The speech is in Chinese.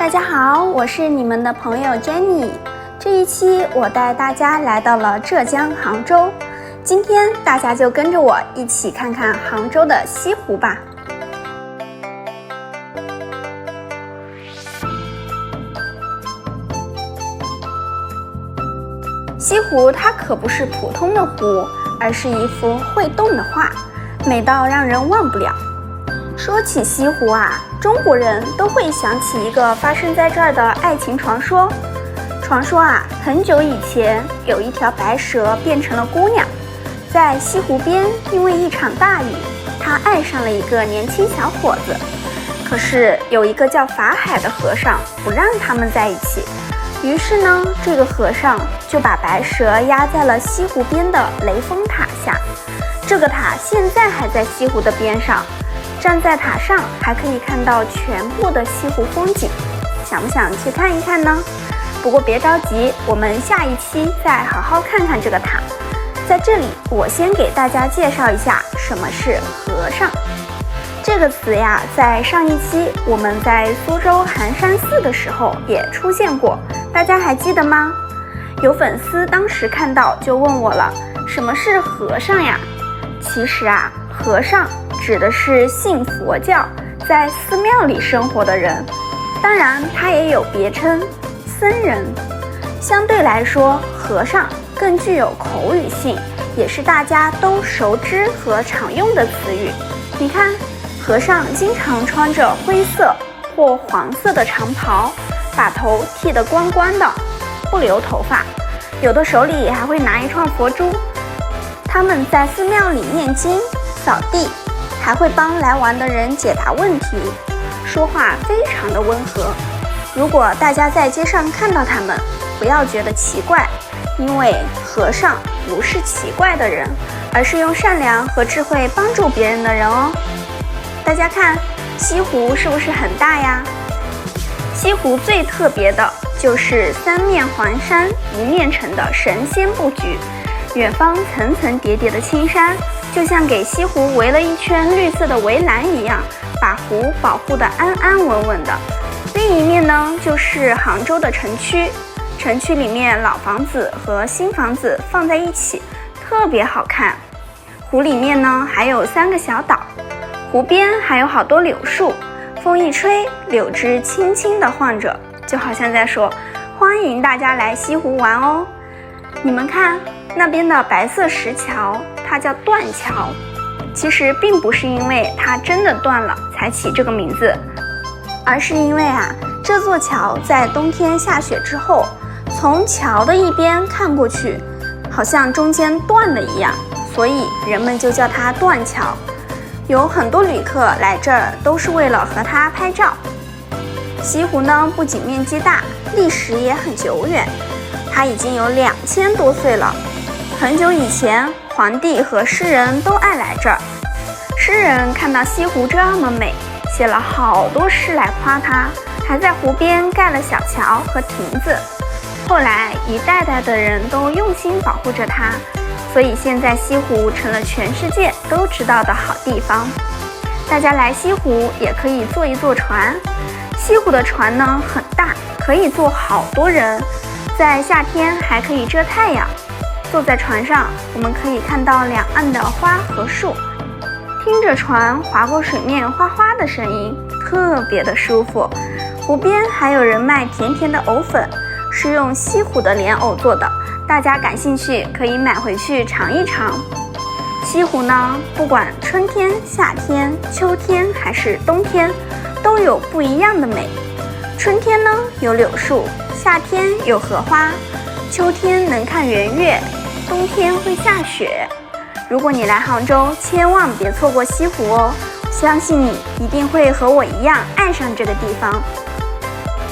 大家好，我是你们的朋友 Jenny。这一期我带大家来到了浙江杭州，今天大家就跟着我一起看看杭州的西湖吧。西湖它可不是普通的湖，而是一幅会动的画，美到让人忘不了。说起西湖啊，中国人都会想起一个发生在这儿的爱情传说。传说啊，很久以前有一条白蛇变成了姑娘，在西湖边，因为一场大雨，她爱上了一个年轻小伙子。可是有一个叫法海的和尚不让他们在一起，于是呢，这个和尚就把白蛇压在了西湖边的雷峰塔下。这个塔现在还在西湖的边上，站在塔上还可以看到全部的西湖风景，想不想去看一看呢？不过别着急，我们下一期再好好看看这个塔。在这里，我先给大家介绍一下什么是和尚。这个词呀，在上一期我们在苏州寒山寺的时候也出现过，大家还记得吗？有粉丝当时看到就问我了，什么是和尚呀？其实啊，和尚指的是信佛教，在寺庙里生活的人，当然他也有别称僧人。相对来说，和尚更具有口语性，也是大家都熟知和常用的词语。你看，和尚经常穿着灰色或黄色的长袍，把头剃得光光的，不留头发，有的手里还会拿一串佛珠。他们在寺庙里念经、扫地，还会帮来玩的人解答问题，说话非常的温和。如果大家在街上看到他们，不要觉得奇怪，因为和尚不是奇怪的人，而是用善良和智慧帮助别人的人哦。大家看，西湖是不是很大呀？西湖最特别的就是三面环山一面城的神仙布局，远方层层叠叠的青山，就像给西湖围了一圈绿色的围栏一样，把湖保护得安安稳稳的。另一面呢，就是杭州的城区，城区里面老房子和新房子放在一起，特别好看。湖里面呢还有3个小岛，湖边还有好多柳树，风一吹，柳枝轻轻地晃着，就好像在说欢迎大家来西湖玩哦。你们看那边的白色石桥，它叫断桥，其实并不是因为它真的断了才起这个名字，而是因为啊，这座桥在冬天下雪之后，从桥的一边看过去，好像中间断了一样，所以人们就叫它断桥。有很多旅客来这儿都是为了和它拍照。西湖呢，不仅面积大，历史也很久远，它已经有2000多岁了。很久以前，皇帝和诗人都爱来这儿。诗人看到西湖这么美，写了好多诗来夸它，还在湖边盖了小桥和亭子。后来一代代的人都用心保护着它，所以现在西湖成了全世界都知道的好地方。大家来西湖也可以坐一坐船，西湖的船呢很大，可以坐好多人，在夏天还可以遮太阳。坐在船上，我们可以看到两岸的花和树，听着船划过水面哗哗的声音，特别的舒服。湖边还有人卖甜甜的藕粉，是用西湖的莲藕做的，大家感兴趣可以买回去尝一尝。西湖呢，不管春天、夏天、秋天还是冬天，都有不一样的美。春天呢有柳树，夏天有荷花，秋天能看圆月，冬天会下雪。如果你来杭州，千万别错过西湖哦，相信你一定会和我一样爱上这个地方。